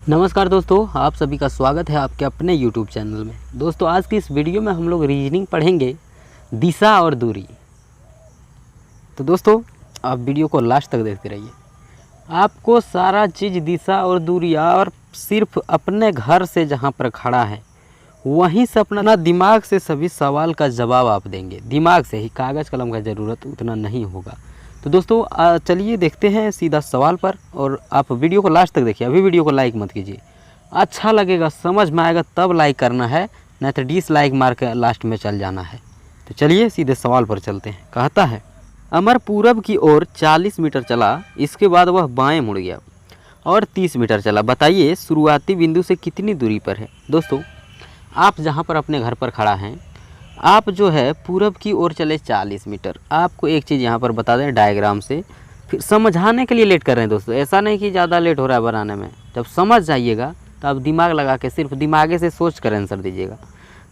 नमस्कार दोस्तों, आप सभी का स्वागत है आपके अपने YouTube चैनल में। दोस्तों आज की इस वीडियो में हम लोग रीजनिंग पढ़ेंगे दिशा और दूरी। तो दोस्तों आप वीडियो को लास्ट तक देखते रहिए। आपको सारा चीज़ दिशा और दूरी और सिर्फ अपने घर से जहाँ पर खड़ा है वहीं से अपना दिमाग से सभी सवाल का जवाब आप देंगे। दिमाग से ही, कागज़ कलम का ज़रूरत उतना नहीं होगा। तो दोस्तों चलिए देखते हैं सीधा सवाल पर, और आप वीडियो को लास्ट तक देखिए। अभी वीडियो को लाइक मत कीजिए, अच्छा लगेगा, समझ में आएगा तब लाइक करना है, नहीं तो डिसलाइक मार के लास्ट में चल जाना है। तो चलिए सीधे सवाल पर चलते हैं। कहता है अमर पूरब की ओर 40 मीटर चला, इसके बाद वह बाएं मुड़ गया और 30 मीटर चला। बताइए शुरुआती बिंदु से कितनी दूरी पर है। दोस्तों आप जहाँ पर अपने घर पर खड़ा हैं, आप जो है पूरब की ओर चले 40 मीटर। आपको एक चीज़ यहाँ पर बता दें डायग्राम से, फिर समझाने के लिए लेट कर रहे हैं दोस्तों। ऐसा नहीं कि ज़्यादा लेट हो रहा है बनाने में, जब समझ जाइएगा तो आप दिमाग लगा के सिर्फ दिमागे से सोच कर आंसर दीजिएगा।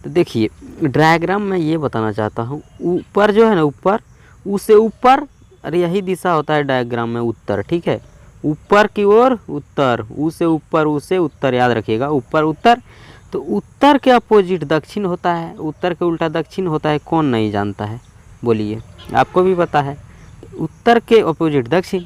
तो देखिए डायग्राम में ये बताना चाहता हूँ, ऊपर जो है ना, ऊपर उससे ऊपर, अरे यही दिशा होता है डायग्राम में, उत्तर। ठीक है, ऊपर की ओर उत्तर, उससे ऊपर उससे उत्तर, याद रखिएगा, ऊपर उत्तर। तो उत्तर के अपोजिट दक्षिण होता है, उत्तर के उल्टा दक्षिण होता है, कौन नहीं जानता है बोलिए, आपको भी पता है। उत्तर के अपोजिट दक्षिण।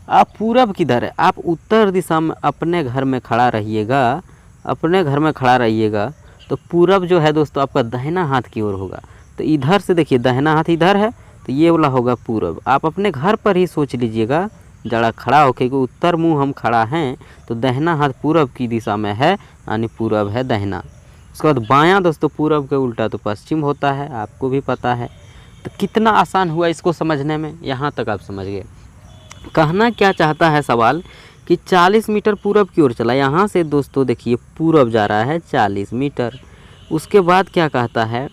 आप पूरब किधर है, आप उत्तर दिशा में अपने घर में खड़ा रहिएगा, अपने घर में खड़ा रहिएगा। तो पूरब जो है दोस्तों आपका दाहिना हाथ की ओर होगा। तो इधर से देखिए, दाहिना हाथ इधर है तो ये वाला होगा पूरब। आप अपने घर पर ही सोच लीजिएगा, जरा खड़ा होके कि उत्तर मुंह हम खड़ा हैं तो दाहिना हाथ पूरब की दिशा में है, यानी पूरब है दाहिना। उसके बाद बायां दोस्तों पूरब के उल्टा तो पश्चिम होता है, आपको भी पता है। तो कितना आसान हुआ इसको समझने में, यहाँ तक आप समझ गए। कहना क्या चाहता है सवाल कि 40 मीटर पूरब की ओर चला। यहाँ से दोस्तों देखिए पूरब जा रहा है 40 मीटर। उसके बाद क्या कहता है,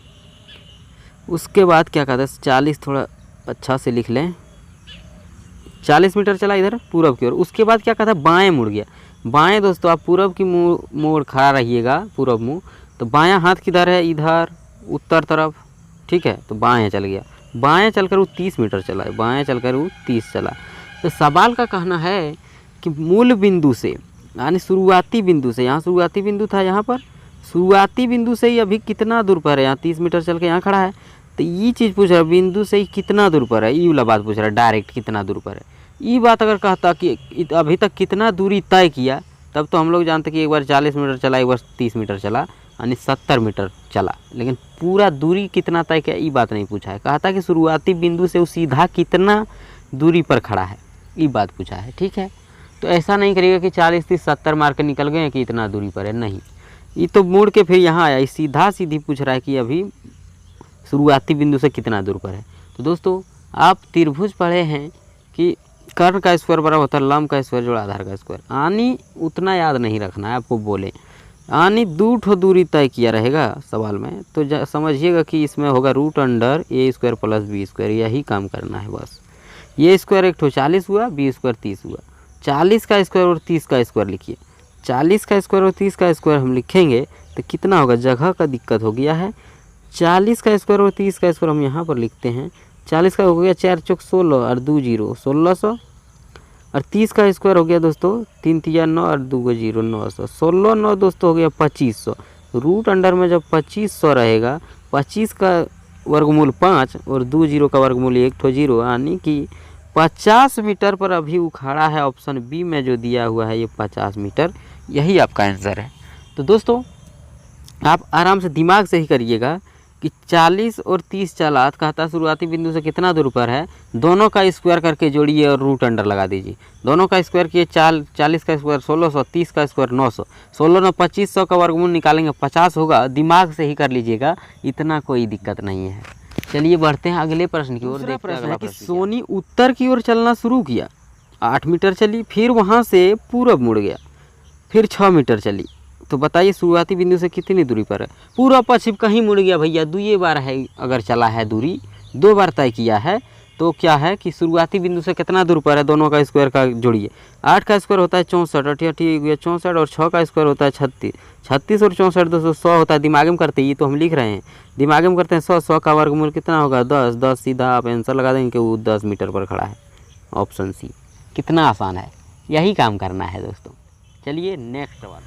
उसके बाद क्या कहता है, 40 थोड़ा अच्छा से लिख लें, 40 मीटर चला इधर पूरब की ओर। उसके बाद क्या कहता है, बाएं मुड़ गया। बाएं दोस्तों आप पूरब की मोड़ खड़ा रहिएगा, पूरब मुँह, तो बायां हाथ किधर है, इधर उत्तर तरफ। ठीक है, तो बाएं चल गया, बाएं चलकर वो 30 मीटर चला है, बाएं चलकर वो 30 चला। तो सवाल का कहना है कि मूल बिंदु से, यानी शुरुआती बिंदु से, यहाँ शुरुआती बिंदु था, यहाँ पर शुरुआती बिंदु से ही अभी कितना दूर पर है, यहाँ 30 मीटर चल के यहाँ खड़ा है। तो ये चीज़ पूछ रहा है, बिंदु से ही कितना दूर पर है, ये वाला बात पूछ रहा है, डायरेक्ट कितना दूर पर है। ये बात अगर कहता कि अभी तक कितना दूरी तय किया, तब तो हम लोग जानते कि एक बार 40 मीटर चला, एक बार 30 मीटर चला, यानी 70 मीटर चला। लेकिन पूरा दूरी कितना तय किया, ये बात नहीं पूछा है। कहता कि शुरुआती बिंदु से वो सीधा कितना दूरी पर खड़ा है, ये बात पूछा है। ठीक है, तो ऐसा नहीं करिएगा कि 40 30 70 मार के निकल गए कि इतना दूरी पर है, नहीं। ये तो मुड़ के फिर यहाँ आया, सीधा सीधी पूछ रहा है कि अभी शुरुआती बिंदु से कितना दूर पर है। तो दोस्तों आप त्रिभुज पढ़े हैं कि कर्ण का स्क्वायर बराबर होता है लंब का स्क्वायर जोड़ आधार का स्क्वायर। आनी उतना याद नहीं रखना है आपको, बोले आनी दो ठो दूरी तय किया रहेगा सवाल में, तो समझिएगा कि इसमें होगा रूट अंडर ए स्क्वायर प्लस बी स्क्वायर, यही काम करना है बस। ये स्क्वायर एक ठो 40 हुआ, बी स्क्वायर 30 हुआ। 40 का स्क्वायर और 30 का स्क्वायर लिखिए, 40 का स्क्वायर और 30 का स्क्वायर हम लिखेंगे तो कितना होगा, जगह का दिक्कत हो गया है। 40 का स्क्वायर और 30 का स्क्वायर हम यहाँ पर लिखते हैं। 40 का हो गया 4 चौक 16 और 2 0 1600, और 30 का स्क्वायर हो गया दोस्तों 3 3 9 और 2 0 900, 16 9 दोस्तों हो गया 2500। रूट अंडर में जब 2500 रहेगा, 25 का वर्गमूल 5 और 2 0 का वर्गमूल 1 ठो 0, यानी कि 50 मीटर पर अभी उखाड़ा है। ऑप्शन बी में जो दिया हुआ है ये 50 मीटर, यही आपका आंसर है। तो दोस्तों आप आराम से दिमाग से ही करिएगा कि 40 और 30 चला, कहता शुरुआती बिंदु से कितना दूर पर है, दोनों का स्क्वायर करके जोड़िए और रूट अंडर लगा दीजिए। दोनों का स्क्वायर किए 40 का स्क्वायर 1600, 30 का स्क्वायर 900, 16 9 2500 का वर्गमूल निकालेंगे 50 होगा। दिमाग से ही कर लीजिएगा, इतना कोई दिक्कत नहीं है। चलिए बढ़ते हैं अगले प्रश्न की ओर। देखते हैं कि सोनी उत्तर की ओर चलना शुरू किया, 8 मीटर चली, फिर वहाँ से पूरब मुड़ गया, फिर 6 मीटर चली। तो बताइए शुरुआती बिंदु से कितनी दूरी पर है। पूरा पश्चिम कहीं मुड़ गया भैया, 2 बार है, अगर चला है दूरी 2 बार तय किया है, तो क्या है कि शुरुआती बिंदु से कितना दूर पर है, दोनों का स्क्वायर का जोड़िए। 8 का स्क्वायर होता है 64, 88 64, और 6 का स्क्वायर होता है 36, 36 और 64 दोस्तों 100 होता है। दिमाग में करते हैं, ये तो हम लिख रहे हैं, दिमाग में करते हैं 100, 100 का वर्गमूल कितना होगा 10, 10 सीधा आप आंसर लगा देंगे कि वो 10 मीटर पर खड़ा है। ऑप्शन सी, कितना आसान है, यही काम करना है दोस्तों। चलिए नेक्स्ट सवाल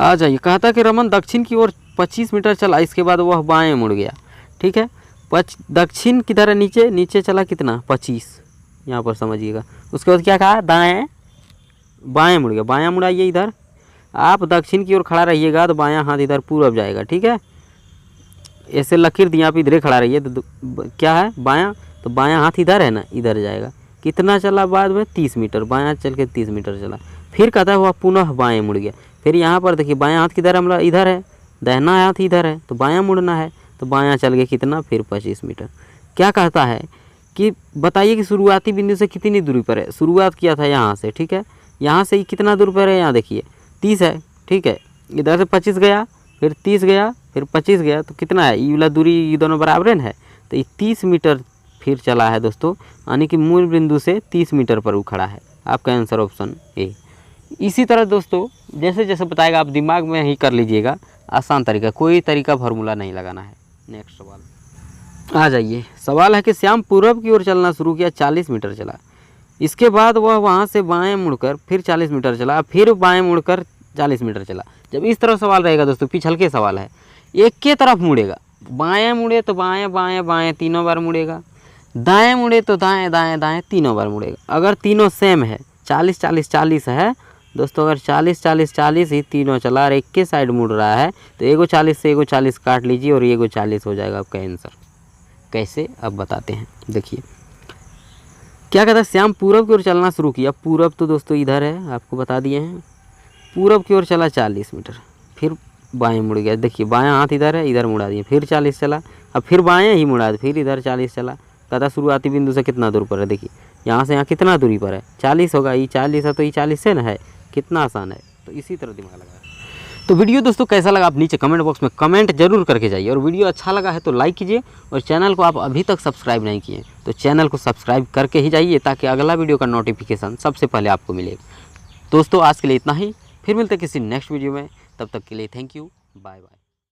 आ जाइए। कहा था कि रमन दक्षिण की ओर 25 मीटर चला, इसके बाद वह बाएं मुड़ गया। ठीक है, दक्षिण किधर है, नीचे, नीचे चला कितना 25, यहाँ पर समझिएगा। उसके बाद क्या कहा, दाएं बाएं मुड़ गया, बायां मुड़ाइए इधर। आप दक्षिण की ओर खड़ा रहिएगा तो बायां हाथ इधर पूरब जाएगा। ठीक है, ऐसे लकीर दिया, आप इधर खड़ा रहिए तो क्या है बायां, तो बायां हाथ इधर है ना, इधर जाएगा। कितना चला बाद में 30 मीटर, बायां चल के 30 मीटर चला। फिर कहता है वह पुनः बाएं मुड़ गया। फिर यहाँ पर देखिए बायां हाथ किधर है, हमारा इधर है, दाहिना हाथ इधर है, तो बायां मुड़ना है, तो बायां चल गया कितना, फिर 25 मीटर। क्या कहता है कि बताइए कि शुरुआती बिंदु से कितनी दूरी पर है। शुरुआत किया था यहाँ से, ठीक है, यहाँ से कितना दूर पर है, यहाँ देखिए 30 है। ठीक है, इधर से 25 गया, फिर 30 गया, फिर 25 गया, तो कितना है, ये वाला दूरी, ये दोनों बराबर है, तो ये 30 मीटर फिर चला है दोस्तों, यानी कि मूल बिंदु से 30 मीटर पर वो खड़ा है। आपका आंसर ऑप्शन ए। इसी तरह दोस्तों जैसे जैसे बताएगा आप दिमाग में ही कर लीजिएगा, आसान तरीका, कोई तरीका फार्मूला नहीं लगाना है। नेक्स्ट सवाल आ जाइए। सवाल है कि श्याम पूर्व की ओर चलना शुरू किया, 40 मीटर चला। इसके बाद वह वहाँ से बाएं मुड़कर फिर 40 मीटर चला, फिर बाएं मुड़कर 40 मीटर चला। जब इस तरह सवाल रहेगा दोस्तों, पिछल के सवाल है, एक के तरफ मुड़ेगा, बाएं मुड़े तो बाएं बाएं बाएं तीनों बार मुड़ेगा, दाएं मुड़े तो दाएं दाएं दाएं तीनों बार मुड़ेगा। अगर तीनों सेम है, 40 40 40 है दोस्तों, अगर 40 40 40 ही तीनों चला और एक के साइड मुड़ रहा है, तो एगो 40 से एगो 40 काट लीजिए और एगो 40 हो जाएगा आपका आंसर। कैसे, अब बताते हैं। देखिए क्या कहता है, श्याम पूरब की ओर चलना शुरू किया। पूरब तो दोस्तों इधर है, आपको बता दिए हैं। पूरब की ओर चला 40 मीटर, फिर बाएं मुड़ गया। देखिए बायां हाथ इधर है, इधर मुड़ा दिए, फिर 40 चला, अब फिर बाएं ही मुड़ा, फिर इधर 40 चला। कहता शुरुआती बिंदु से कितना दूर पर है, देखिए यहाँ से यहाँ कितना दूरी पर है, 40 होगा, ये 40 है तो ये 40 से ना है, कितना आसान है। तो इसी तरह दिमाग लगा। तो वीडियो दोस्तों कैसा लगा आप नीचे कमेंट बॉक्स में कमेंट जरूर करके जाइए, और वीडियो अच्छा लगा है तो लाइक कीजिए, और चैनल को आप अभी तक सब्सक्राइब नहीं किए तो चैनल को सब्सक्राइब करके ही जाइए, ताकि अगला वीडियो का नोटिफिकेशन सबसे पहले आपको मिले। दोस्तों आज के लिए इतना ही, फिर मिलते हैं किसी नेक्स्ट वीडियो में, तब तक के लिए थैंक यू, बाय बाय।